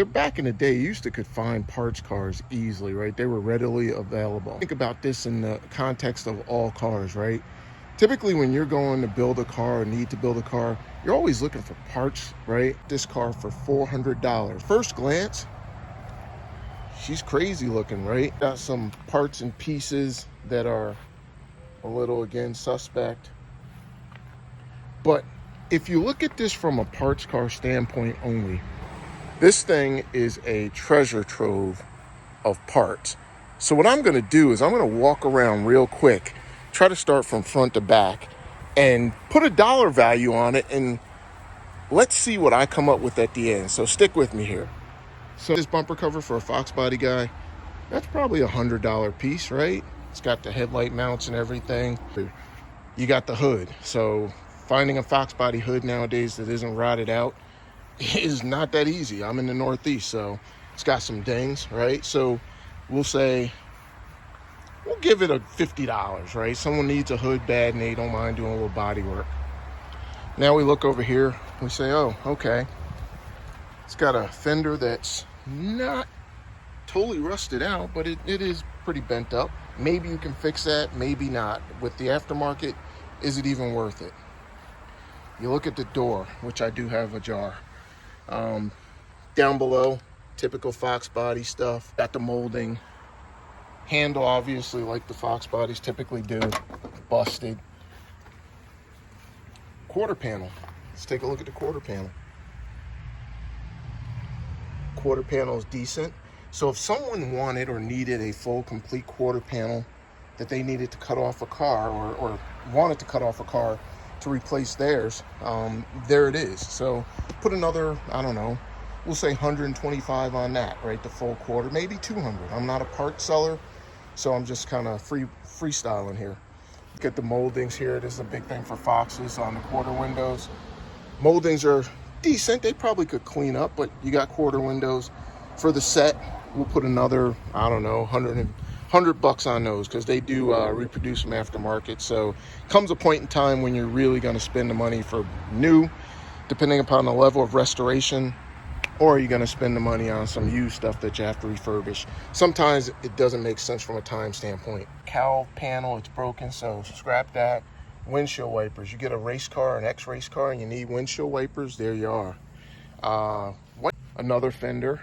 Back in the day, you used to could find parts cars easily, right? They were readily available. Think about this in the context of all cars, right? Typically when you're going to build a car or need to build a car, you're always looking for parts, right? This car for $400. First glance, she's crazy looking, right? Got some parts and pieces that are a little, again, suspect. But if you look at this from a parts car standpoint only, this thing is a treasure trove of parts. So what I'm gonna do is I'm gonna walk around real quick, try to start from front to back and put a dollar value on it, and let's see what I come up with at the end. So stick with me here. So this bumper cover for a Foxbody guy, that's probably $100 piece, right? It's got the headlight mounts and everything. You got the hood. So finding a Foxbody hood nowadays that isn't rotted out is not that easy. I'm in the Northeast, so it's got some dings, right? So we'll give it a $50, right? Someone needs a hood bad and they don't mind doing a little body work. Now we look over here, we say, oh, okay. It's got a fender that's not totally rusted out, but it is pretty bent up. Maybe you can fix that, maybe not. With the aftermarket, is it even worth it? You look at the door, which I do have ajar. Down below, typical Foxbody stuff. Got the molding. Handle, obviously, like the Foxbodies typically do, busted. Quarter panel. Let's take a look at the quarter panel. Quarter panel is decent. So if someone wanted or needed a full, complete quarter panel that they needed to cut off a car or wanted to cut off a car to replace theirs, there it is. So put another, I don't know, we'll say 125 on that, right? The full quarter, maybe 200. I'm not a part seller, so I'm just kind of freestyling here. Look at the moldings here. This is a big thing for Foxes on the quarter windows. Moldings are decent. They probably could clean up, but you got quarter windows. For the set, we'll put another, I don't know, $100 on those, because they do reproduce from aftermarket. So comes a point in time when you're really going to spend the money for new, depending upon the level of restoration, or you're going to spend the money on some used stuff that you have to refurbish. Sometimes it doesn't make sense from a time standpoint. Cowl panel, it's broken, so scrap that. Windshield wipers. You get a race car, an X-race car, and you need windshield wipers, there you are. Another fender.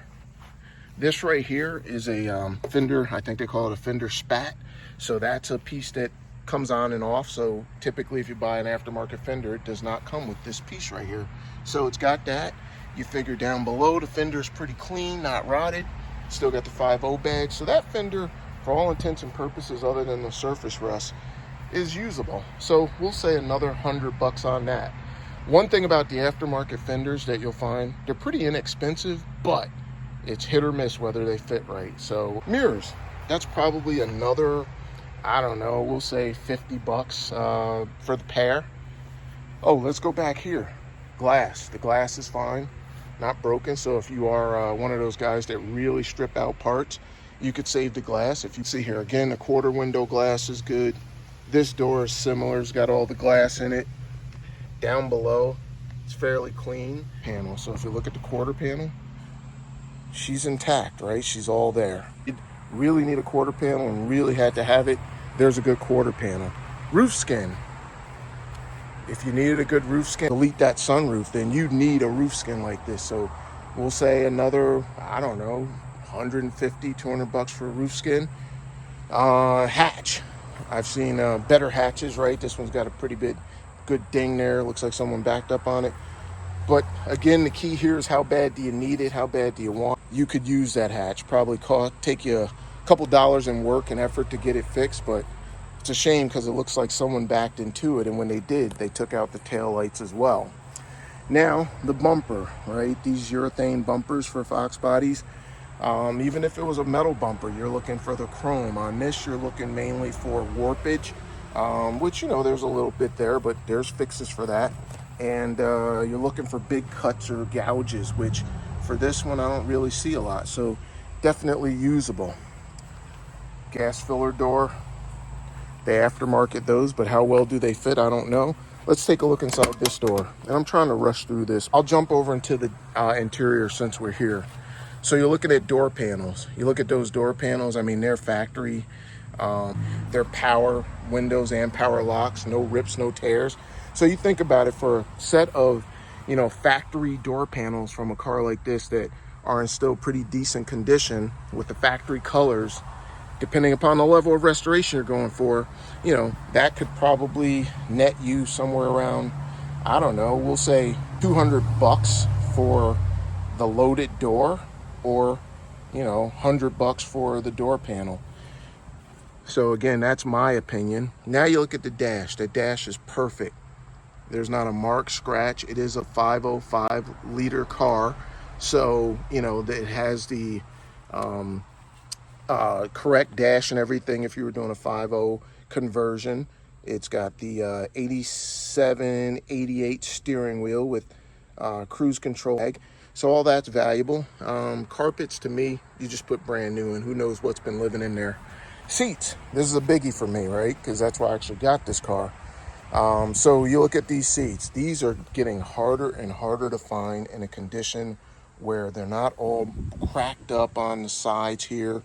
This right here is a fender, I think they call it a fender spat. So that's a piece that comes on and off. So typically if you buy an aftermarket fender, it does not come with this piece right here. So it's got that. You figure down below, the fender is pretty clean, not rotted. Still got the 5.0 badge. So that fender, for all intents and purposes other than the surface rust, is usable. So we'll say another $100 on that. One thing about the aftermarket fenders that you'll find, they're pretty inexpensive, but it's hit or miss whether they fit right. So mirrors, that's probably another, I don't know, we'll say $50 for the pair. Oh, let's go back here. Glass, the glass is fine, not broken. So if you are one of those guys that really strip out parts, you could save the glass. If you see here, again, the quarter window glass is good. This door is similar, it's got all the glass in it. Down below, it's fairly clean panel. So if you look at the quarter panel, she's intact, right? She's all there. You really need a quarter panel and really had to have it, there's a good quarter panel. Roof skin. If you needed a good roof skin, delete that sunroof, then you'd need a roof skin like this. So we'll say another, I don't know, 150, $200 for a roof skin. Hatch. I've seen better hatches, right? This one's got a pretty good ding there. Looks like someone backed up on it. But again, the key here is how bad do you need it? How bad do you want? You could use that hatch. Probably take you a couple dollars in work and effort to get it fixed, but it's a shame because it looks like someone backed into it, and when they did, they took out the tail lights as well. Now, the bumper, right? These urethane bumpers for Foxbodies. Even if it was a metal bumper, you're looking for the chrome. On this, you're looking mainly for warpage, which, you know, there's a little bit there, but there's fixes for that. And you're looking for big cuts or gouges, which for this one, I don't really see a lot. So definitely usable. Gas filler door. They aftermarket those, but how well do they fit? I don't know. Let's take a look inside this door. And I'm trying to rush through this. I'll jump over into the interior since we're here. So you're looking at door panels. You look at those door panels, I mean, they're factory. They're power windows and power locks, no rips, no tears. So you think about it, for a set of, you know, factory door panels from a car like this that are in still pretty decent condition with the factory colors, depending upon the level of restoration you're going for, you know, that could probably net you somewhere around, I don't know, we'll say $200 for the loaded door, or, you know, $100 for the door panel. So again, that's my opinion. Now you look at the dash. The dash is perfect. There's not a mark, scratch. It is a 505 liter car. So, you know, it has the correct dash and everything if you were doing a 5.0 conversion. It's got the 87, 88 steering wheel with cruise control. So all that's valuable. Carpets, to me, you just put brand new in. Who knows what's been living in there. Seats. This is a biggie for me, right? Because that's why I actually got this car. So you look at these seats. These are getting harder and harder to find in a condition where they're not all cracked up on the sides here.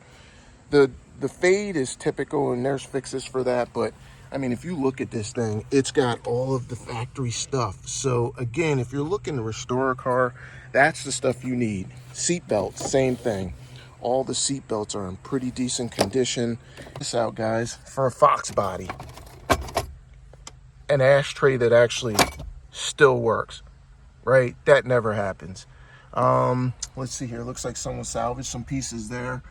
The fade is typical, and there's fixes for that. But, I mean, if you look at this thing, it's got all of the factory stuff. So, again, if you're looking to restore a car, that's the stuff you need. Seat belts, same thing. All the seat belts are in pretty decent condition. Check this out, guys, for a Foxbody. An ashtray that actually still works, right? That never happens. Let's see here. Looks like someone salvaged some pieces there.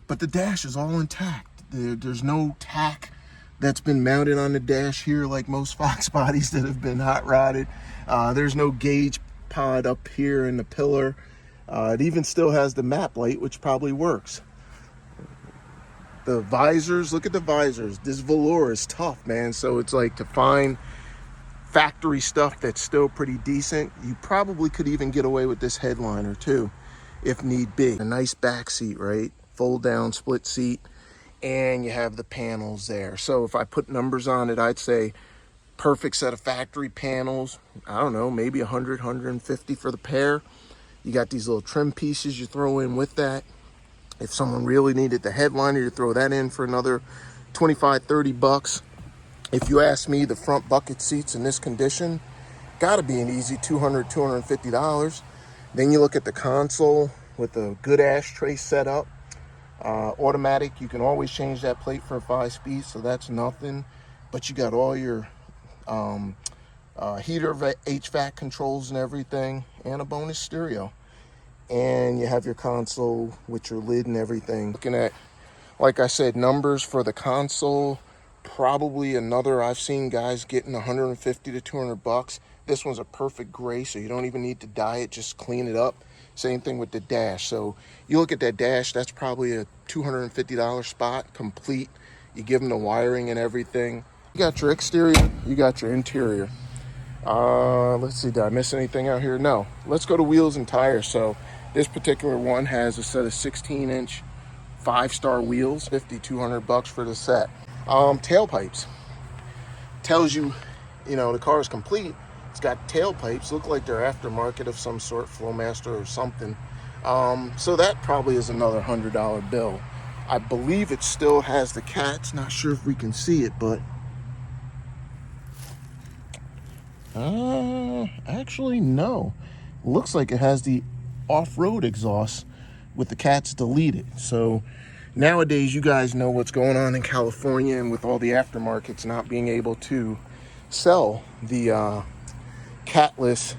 But the dash is all intact. There's no tack that's been mounted on the dash here like most Foxbodies that have been hot rodded. There's no gauge pod up here in the pillar. It even still has the map light, which probably works. The visors, look at the visors. This velour is tough, man. So it's like, to find factory stuff that's still pretty decent, you probably could even get away with this headliner too, if need be. A nice back seat, right? Fold down split seat, and you have the panels there. So if I put numbers on it, I'd say perfect set of factory panels. I don't know, maybe 100, 150 for the pair. You got these little trim pieces you throw in with that. If someone really needed the headliner, you throw that in for another 25, 30 bucks. If you ask me, the front bucket seats in this condition, gotta be an easy $200, $250. Then you look at the console with a good ashtray setup. Automatic, you can always change that plate for a 5-speed, so that's nothing. But you got all your heater, HVAC controls and everything, and a bonus stereo. And you have your console with your lid and everything. Looking at, like I said, numbers for the console, probably another, I've seen guys getting 150 to 200 bucks. This one's a perfect gray, so you don't even need to dye it, just clean it up. Same thing with the dash. So you look at that dash, that's probably a $250 spot, complete. You give them the wiring and everything. You got your exterior, you got your interior. Let's see, did I miss anything out here? No. Let's go to wheels and tires. So this particular one has a set of 16-inch 5-star wheels, 200 bucks for the set. Tailpipes. Tells you, you know, the car is complete. It's got tailpipes, look like they're aftermarket of some sort, Flowmaster or something. So that probably is another $100 bill. I believe it still has the cats. Not sure if we can see it, but actually no. Looks like it has the off-road exhaust with the cats deleted. So nowadays, you guys know what's going on in California, and with all the aftermarkets not being able to sell the catless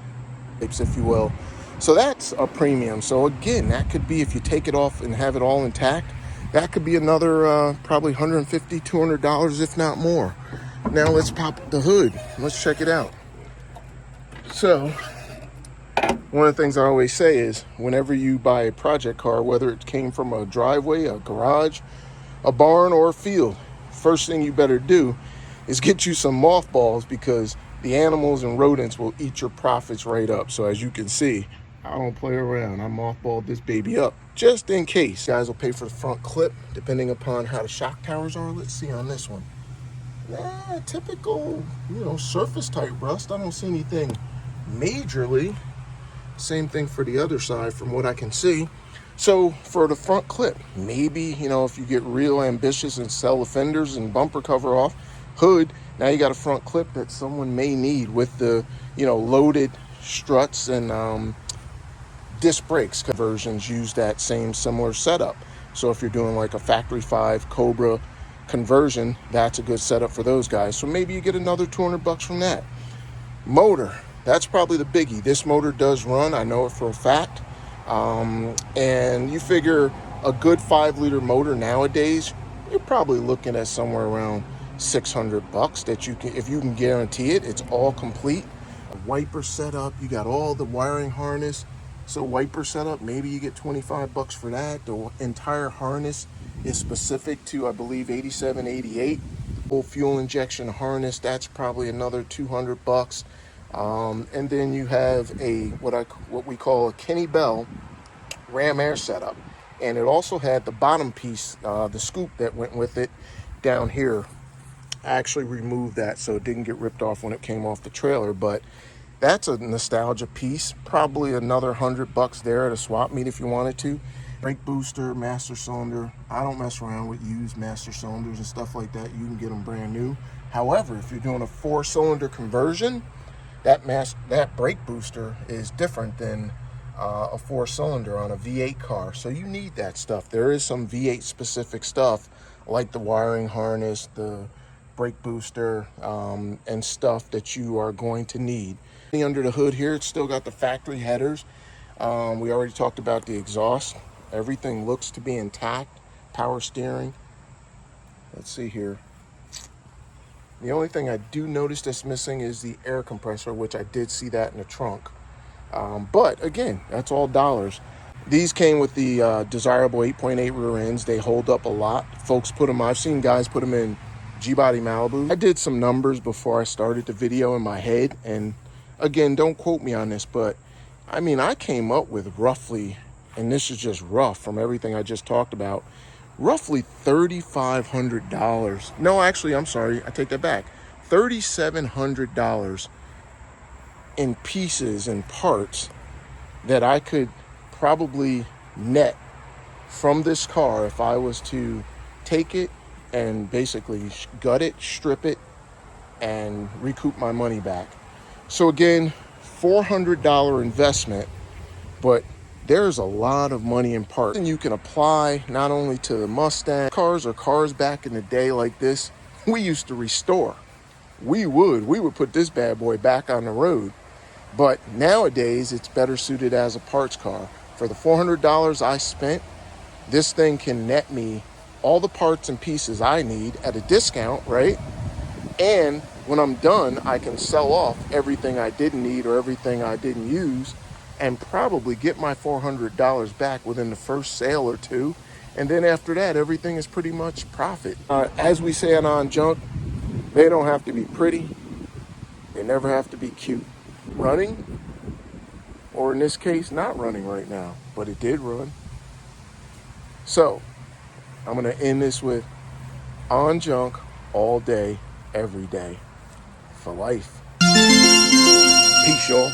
types, if you will. So that's a premium. So again, that could be, if you take it off and have it all intact, that could be another probably $150, $200, if not more. Now let's pop the hood. Let's check it out. So one of the things I always say is, whenever you buy a project car, whether it came from a driveway, a garage, a barn, or a field, first thing you better do is get you some mothballs, because the animals and rodents will eat your profits right up. So as you can see, I don't play around. I mothballed this baby up just in case. Guys will pay for the front clip depending upon how the shock towers are. Let's see on this one. Typical, you know, surface type rust. I don't see anything majorly. Same thing for the other side from what I can see. So for the front clip, maybe, you know, if you get real ambitious and sell the fenders and bumper cover off, hood, now you got a front clip that someone may need with the, you know, loaded struts and disc brakes. Conversions use that same similar setup. So if you're doing like a factory 5 Cobra conversion, that's a good setup for those guys. So maybe you get another $200 from that. Motor, that's probably the biggie. This motor does run, I know it for a fact. And you figure a good 5-liter motor nowadays, you're probably looking at somewhere around $600 that you can, if you can guarantee it, it's all complete. A wiper setup, you got all the wiring harness. So wiper setup, maybe you get $25 for that. The entire harness is specific to, I believe, 87, 88. Full fuel injection harness, that's probably another $200. And then you have a what we call a Kenny Bell ram air setup, and it also had the bottom piece, the scoop that went with it down here. I actually removed that so it didn't get ripped off when it came off the trailer, but that's a nostalgia piece. Probably another $100 there at a swap meet if you wanted to. Brake booster, master cylinder. I don't mess around with used master cylinders and stuff like that. You can get them brand new. However, if you're doing a 4-cylinder conversion, that brake booster is different than a 4-cylinder on a V8 car. So you need that stuff. There is some V8 specific stuff like the wiring harness, the brake booster, and stuff that you are going to need. Under the hood here, it's still got the factory headers. We already talked about the exhaust. Everything looks to be intact. Power steering. Let's see here. The only thing I do notice that's missing is the air compressor, which I did see that in the trunk. But again, that's all dollars. These came with the desirable 8.8 rear ends. They hold up a lot. Folks put them, I've seen guys put them in G-Body Malibu. I did some numbers before I started the video in my head. And again, don't quote me on this, but I mean, I came up with roughly, and this is just rough from everything I just talked about, roughly $3,500. No, actually, I'm sorry. I take that back. $3,700 in pieces and parts that I could probably net from this car if I was to take it and basically gut it, strip it, and recoup my money back. So again, $400 investment, but there's a lot of money in parts. And you can apply not only to the Mustang cars or cars back in the day like this, we used to restore. We would put this bad boy back on the road. But nowadays, it's better suited as a parts car. For the $400 I spent, this thing can net me all the parts and pieces I need at a discount, right? And when I'm done, I can sell off everything I didn't need or everything I didn't use and probably get my $400 back within the first sale or two. And then after that, everything is pretty much profit. As we say on junk, they don't have to be pretty. They never have to be cute. Running, or in this case, not running right now, but it did run. So I'm going to end this with on junk all day, every day, for life. Peace, y'all.